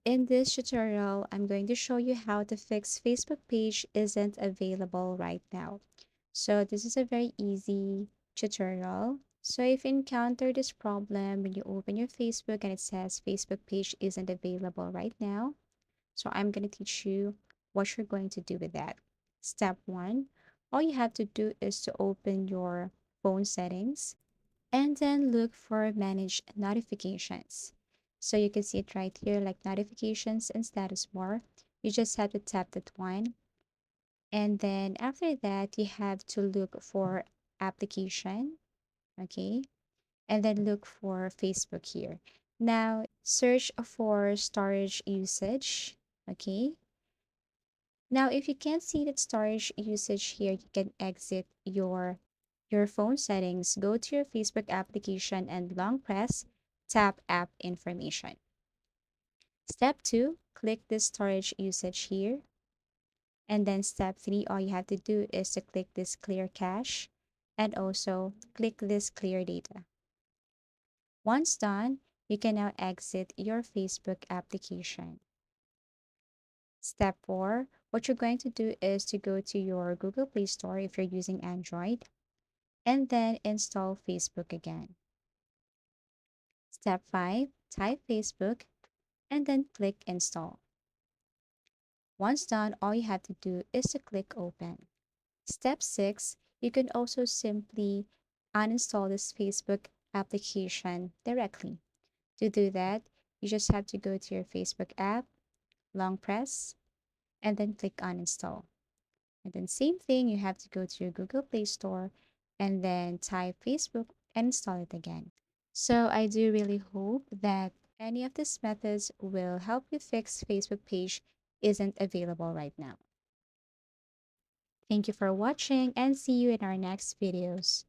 In this tutorial, I'm going to show you how to fix Facebook page isn't available right now. So this is a very easy tutorial. So if you encounter this problem when you open your Facebook and it says Facebook page isn't available right now, so I'm going to teach you what you're going to do with that. Step one, all you have to do is to open your phone settings and then look for manage notifications. So you can see it right here like notifications and status bar. You just have to tap that one. And then after that, you have to look for application. Okay. And then look for Facebook here. Now search for storage usage. Okay. Now, if you can't see that storage usage here, you can exit your phone settings, go to your Facebook application and long press tap app information. Step 2, click this storage usage here. And then step 3, all you have to do is to click this clear cache and also click this clear data. Once done, you can now exit your Facebook application. Step 4, what you're going to do is to go to your Google Play Store if you're using Android and then install Facebook again. Step 5, type Facebook and then click install. Once done, all you have to do is to click open. Step 6, you can also simply uninstall this Facebook application directly. To do that, you just have to go to your Facebook app, long press, and then click uninstall. And then same thing, you have to go to your Google Play Store and then type Facebook and install it again. So I do really hope that any of these methods will help you fix Facebook page isn't available right now. Thank you for watching and see you in our next videos.